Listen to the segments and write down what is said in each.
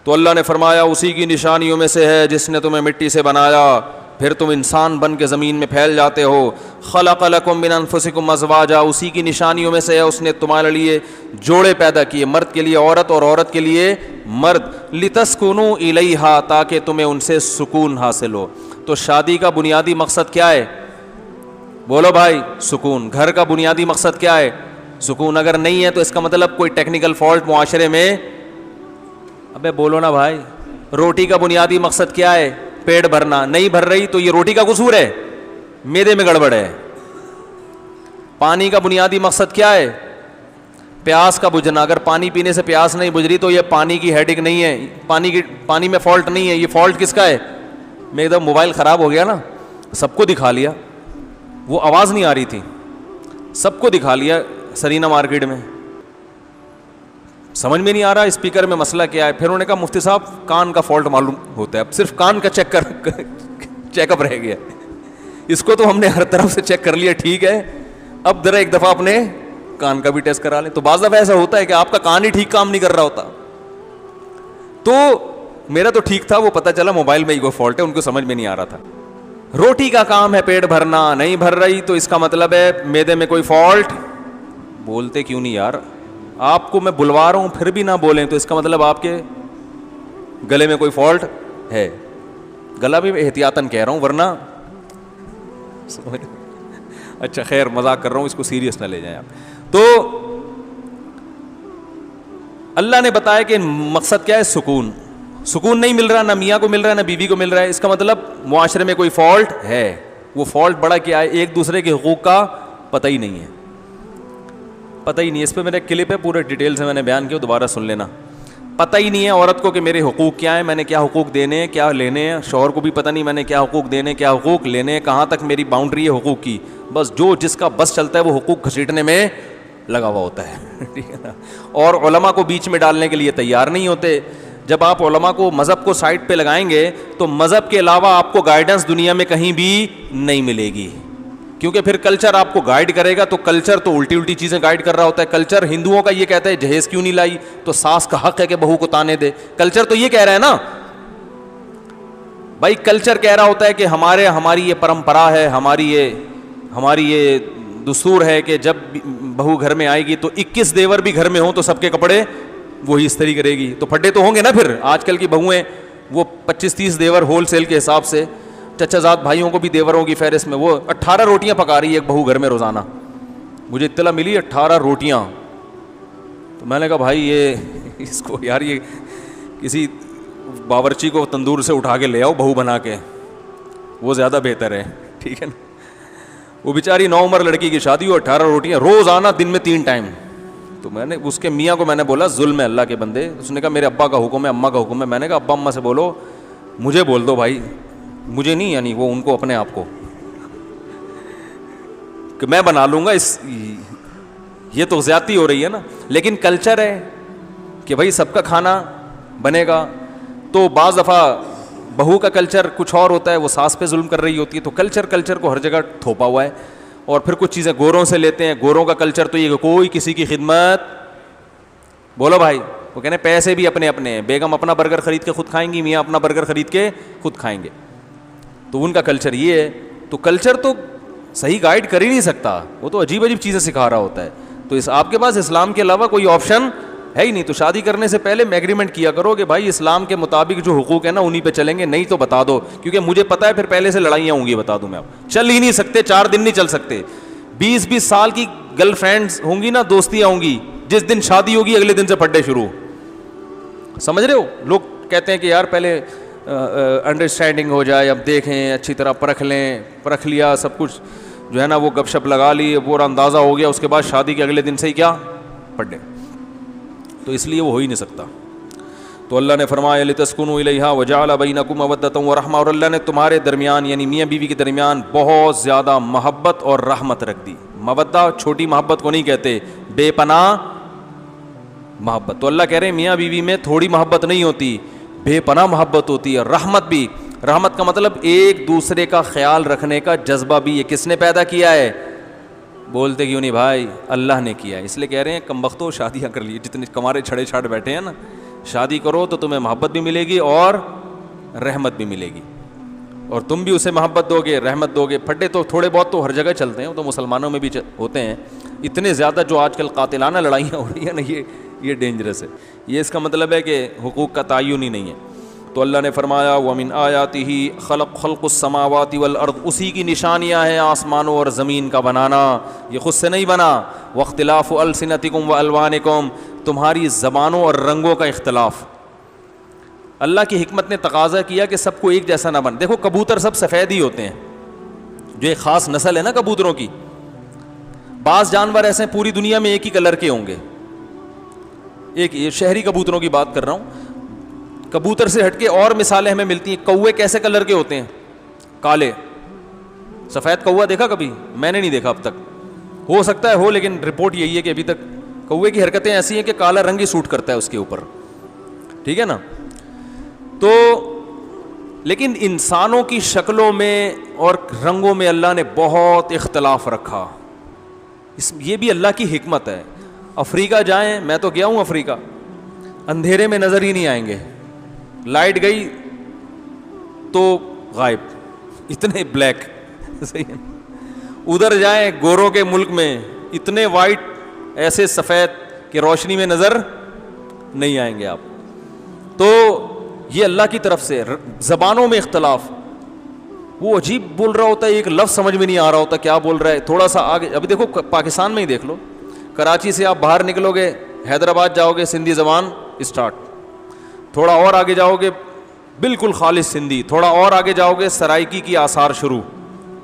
تو اللہ نے فرمایا اسی کی نشانیوں میں سے ہے جس نے تمہیں مٹی سے بنایا، پھر تم انسان بن کے زمین میں پھیل جاتے ہو. خلق لکم من انفسکم ازواجا، اسی کی نشانیوں میں سے ہے اس نے تمہارے لیے جوڑے پیدا کیے، مرد کے لیے عورت اور عورت کے لیے مرد. لتسکنوا الیہا، تاکہ تمہیں ان سے سکون حاصل ہو. تو شادی کا بنیادی مقصد کیا ہے؟ بولو بھائی، سکون. گھر کا بنیادی مقصد کیا ہے؟ سکون. اگر نہیں ہے تو اس کا مطلب کوئی ٹیکنیکل فالٹ معاشرے میں. ابے بولو نا بھائی. روٹی کا بنیادی مقصد کیا ہے؟ پیٹ بھرنا. نہیں بھر رہی تو یہ روٹی کا قصور ہے، میدے میں گڑبڑ ہے. پانی کا بنیادی مقصد کیا ہے؟ پیاس کا بجھنا. اگر پانی پینے سے پیاس نہیں بجھ رہی تو یہ پانی کی ہیڈک نہیں ہے، پانی میں فالٹ نہیں ہے. یہ فالٹ کس کا ہے؟ میں ایک دم موبائل خراب ہو گیا نا، سب کو دکھا لیا، وہ آواز نہیں آ رہی تھی، سب کو دکھا لیا سرینا مارکیٹ میں. سمجھ میں نہیں آ رہا اسپیکر میں مسئلہ کیا ہے. پھر انہوں نے کہا مفتی صاحب کان کا فالٹ معلوم ہوتا ہے. اب صرف کان کا چیک اپ رہ گیا. اس کو تو ہم نے ہر طرف سے چیک کر لیا، ٹھیک ہے، اب ذرا ایک دفعہ اپنے کان کا بھی ٹیسٹ کرا لیں. تو بعض دفعہ ایسا ہوتا ہے کہ آپ کا کان ہی ٹھیک کام نہیں کر رہا ہوتا. تو میرا تو ٹھیک تھا، وہ پتہ چلا موبائل میں ہی کوئی فالٹ ہے، ان کو سمجھ میں نہیں آ رہا تھا. روٹی کا کام ہے پیٹ بھرنا، نہیں بھر رہی تو اس کا مطلب ہے میدے میں کوئی فالٹ. بولتے کیوں نہیں یار؟ آپ کو میں بلوا رہا ہوں پھر بھی نہ بولیں تو اس کا مطلب آپ کے گلے میں کوئی فالٹ ہے. گلا بھی احتیاطاً کہہ رہا ہوں ورنہ اچھا خیر مذاق کر رہا ہوں، اس کو سیریس نہ لے جائیں آپ. تو اللہ نے بتایا کہ مقصد کیا ہے؟ سکون. سکون نہیں مل رہا، نہ میاں کو مل رہا ہے نہ بیوی کو مل رہا ہے. اس کا مطلب معاشرے میں کوئی فالٹ ہے. وہ فالٹ بڑا کیا ہے؟ ایک دوسرے کے حقوق کا پتہ ہی نہیں ہے، پتہ ہی نہیں. اس پہ میرا کلپ ہے پورے ڈیٹیل سے میں نے بیان کیا، دوبارہ سن لینا. پتہ ہی نہیں ہے عورت کو کہ میرے حقوق کیا ہیں، میں نے کیا حقوق دینے ہیں کیا لینے ہیں. شوہر کو بھی پتہ نہیں میں نے کیا حقوق دینے کیا حقوق لینے ہیں، کہاں تک میری باؤنڈری ہے حقوق کی. بس جو جس کا بس چلتا ہے وہ حقوق گھسیٹنے میں لگا ہوا ہوتا ہے، ٹھیک ہے نا. اور علماء کو بیچ میں ڈالنے کے لیے تیار نہیں ہوتے. جب آپ علماء کو مذہب کو سائڈ پہ لگائیں گے تو مذہب کے علاوہ آپ کو گائیڈنس دنیا میں کہیں بھی نہیں ملے گی، کیونکہ پھر کلچر آپ کو گائیڈ کرے گا. تو کلچر تو الٹی چیزیں گائیڈ کر رہا ہوتا ہے. کلچر ہندوؤں کا یہ کہتا ہے جہیز کیوں نہیں لائی، تو ساس کا حق ہے کہ بہو کو تانے دے. کلچر تو یہ کہہ رہا ہے نا بھائی. کلچر کہہ رہا ہوتا ہے کہ ہماری یہ پرمپرا ہے، ہماری یہ دستور ہے کہ جب بہو گھر میں آئے گی تو 21 دیور بھی گھر میں ہوں تو سب کے کپڑے وہی استری کرے گی. تو پھڈے تو ہوں گے نا. پھر آج کل کی بہویں وہ 25-30 دیور ہول سیل کے حساب سے، چچا زاد بھائیوں کو بھی دیوروں کی فہرست میں. وہ 18 روٹیاں پکا رہی ہے ایک بہو گھر میں روزانہ، مجھے اطلاع ملی 18 روٹیاں. تو میں نے کہا بھائی یہ اس کو یار یہ کسی باورچی کو تندور سے اٹھا کے لے آؤ بہو بنا کے، وہ زیادہ بہتر ہے، ٹھیک ہے نا. وہ بیچاری 9 عمر لڑکی کی شادی ہو، 18 روٹیاں روزانہ دن میں 3 ٹائم. تو میں نے اس کے میاں کو میں نے بولا ظلم ہے اللہ کے بندے. اس نے کہا میرے ابا کا حکم ہے، اماں کا حکم ہے. میں نے کہا ابا اماں سے بولو، مجھے بول دو بھائی، مجھے نہیں، یعنی وہ ان کو اپنے آپ کو کہ میں بنا لوں گا. یہ تو زیادتی ہو رہی ہے نا. لیکن کلچر ہے کہ بھائی سب کا کھانا بنے گا. تو بعض دفعہ بہو کا کلچر کچھ اور ہوتا ہے، وہ ساس پہ ظلم کر رہی ہوتی ہے. تو کلچر کو ہر جگہ تھوپا ہوا ہے. اور پھر کچھ چیزیں گوروں سے لیتے ہیں. گوروں کا کلچر تو یہ کہ کوئی کسی کی خدمت، بولو بھائی، وہ کہنے پیسے بھی اپنے اپنے ہیں. بیگم اپنا برگر خرید کے خود کھائیں گی، میاں اپنا برگر خرید کے خود کھائیں گے. تو ان کا کلچر یہ ہے. تو کلچر تو صحیح گائیڈ کر ہی نہیں سکتا، وہ تو عجیب چیزیں سکھا رہا ہوتا ہے. تو آپ کے پاس اسلام کے علاوہ کوئی آپشن ہے ہی نہیں. تو شادی کرنے سے پہلے ایگریمنٹ کیا کرو کہ بھائی اسلام کے مطابق جو حقوق ہیں نا انہی پہ چلیں گے. نہیں تو بتا دو، کیونکہ مجھے پتا ہے پھر پہلے سے لڑائیاں ہوں گی. بتا دوں میں، آپ چل ہی نہیں سکتے، 4 دن نہیں چل سکتے. 20 سال کی گرل فرینڈز ہوں گی نا، دوستیاں ہوں گی، جس دن شادی ہوگی اگلے دن سے پھڈے شروع. سمجھ رہے ہو؟ لوگ کہتے ہیں کہ یار پہلے انڈرسٹینڈنگ ہو جائے، اب دیکھیں اچھی طرح پرکھ لیں. پرکھ لیا سب کچھ جو ہے نا، وہ گپ شپ لگا لی، پورا اندازہ ہو گیا، اس کے بعد شادی کے اگلے دن سے ہی کیا پھڈے. تو اس لیے وہ ہو ہی نہیں سکتا. تو اللہ نے فرمایا لتسکنوا الیہا وجعل بینکم مودۃ ورحمۃ، اور اللہ نے تمہارے درمیان یعنی میاں بیوی کے درمیان بہت زیادہ محبت اور رحمت رکھ دی. مودہ چھوٹی محبت کو نہیں کہتے، بے پناہ محبت. تو اللہ کہہ رہے ہیں میاں بیوی میں تھوڑی محبت نہیں ہوتی، بے پناہ محبت ہوتی ہے. رحمت بھی، رحمت کا مطلب ایک دوسرے کا خیال رکھنے کا جذبہ بھی. یہ کس نے پیدا کیا ہے؟ بولتے کیوں نہیں بھائی؟ اللہ نے کیا ہے. اس لیے کہہ رہے ہیں کم بختو شادیاں کر لی، جتنے کمارے چھڑے چھاڑ بیٹھے ہیں نا، شادی کرو تو تمہیں محبت بھی ملے گی اور رحمت بھی ملے گی, اور تم بھی اسے محبت دو گے, رحمت دو گے. پھڈے تو تھوڑے بہت تو ہر جگہ چلتے ہیں, وہ تو مسلمانوں میں بھی ہوتے ہیں. اتنے زیادہ جو آج کل قاتلانہ لڑائیاں ہو رہی ہیں نا, یہ ڈینجرس ہے. یہ اس کا مطلب ہے کہ حقوق کا تعین ہی نہیں ہے. تو اللہ نے فرمایا وَمِنْ آیَاتِهِ خلق السماوات والارض, اسی کی نشانیاں ہیں آسمانوں اور زمین کا بنانا, یہ خود سے نہیں بنا. وَاخْتِلَافُ أَلْسِنَتِكُمْ وَأَلْوَانِكُمْ, تمہاری زبانوں اور رنگوں کا اختلاف. اللہ کی حکمت نے تقاضا کیا کہ سب کو ایک جیسا نہ بن. دیکھو کبوتر سب سفید ہی ہوتے ہیں, جو ایک خاص نسل ہے نا کبوتروں کی. بعض جانور ایسے ہیں پوری دنیا میں ایک ہی کلر کے ہوں گے. ایک یہ شہری کبوتروں کی بات کر رہا ہوں. کبوتر سے ہٹ کے اور مثالیں ہمیں ملتی ہیں. کوے کیسے کلر کے ہوتے ہیں؟ کالے. سفید کوا دیکھا کبھی؟ میں نے نہیں دیکھا اب تک. ہو سکتا ہے ہو, لیکن رپورٹ یہی ہے کہ ابھی تک کوے کی حرکتیں ایسی ہیں کہ کالا رنگ ہی سوٹ کرتا ہے اس کے اوپر. ٹھیک ہے نا. تو لیکن انسانوں کی شکلوں میں اور رنگوں میں اللہ نے بہت اختلاف رکھا. یہ بھی اللہ کی حکمت ہے. افریقہ جائیں, میں تو گیا ہوں افریقہ, اندھیرے میں نظر ہی نہیں آئیں گے. لائٹ گئی تو غائب, اتنے بلیک. ادھر جائیں گوروں کے ملک میں, اتنے وائٹ, ایسے سفید کہ روشنی میں نظر نہیں آئیں گے آپ. تو یہ اللہ کی طرف سے. زبانوں میں اختلاف, وہ عجیب بول رہا ہوتا ہے, ایک لفظ سمجھ میں نہیں آ رہا ہوتا کیا بول رہا ہے. تھوڑا سا آگے, ابھی دیکھو پاکستان میں ہی دیکھ لو, کراچی سے آپ باہر نکلو گے, حیدرآباد جاؤ گے, سندھی زبان اسٹارٹ. تھوڑا اور آگے جاؤ گے بالکل خالص سندھی. تھوڑا اور آگے جاؤ گے سرائکی کی آثار شروع.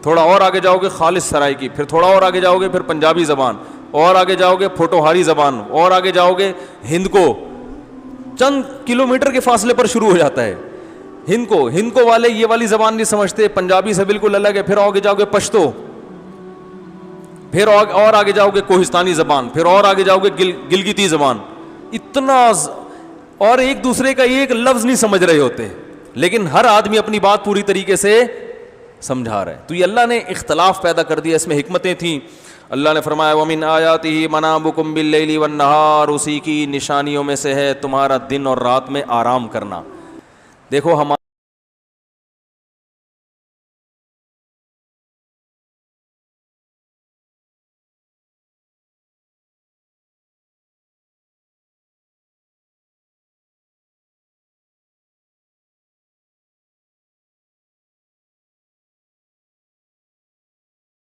تھوڑا اور آگے جاؤ گے خالص سرائکی. پھر تھوڑا اور آگے جاؤ گے پھر پنجابی زبان. اور آگے جاؤ گے پھوٹوہاری زبان. اور آگے جاؤ گے ہند کو, چند کلومیٹر کے فاصلے پر شروع ہو جاتا ہے ہند کو. ہند کو والے یہ والی زبان نہیں سمجھتے, پنجابی سے بالکل الگ ہے. پھر آگے جاؤ گے پشتو, پھر اور آگے جاؤ گے کوہستانی زبان, پھر اور آگے جاؤ گے گلگتی زبان. اتنا, اور ایک دوسرے کا ایک لفظ نہیں سمجھ رہے ہوتے, لیکن ہر آدمی اپنی بات پوری طریقے سے سمجھا رہا ہے. تو یہ اللہ نے اختلاف پیدا کر دیا, اس میں حکمتیں تھیں. اللہ نے فرمایا وَمِنْ آیَاتِهِ مَنَامُكُمْ بِاللَّيْلِ وَالنَّهَارِ, اسی کی نشانیوں میں سے ہے تمہارا دن اور رات میں آرام کرنا. دیکھو ہمارا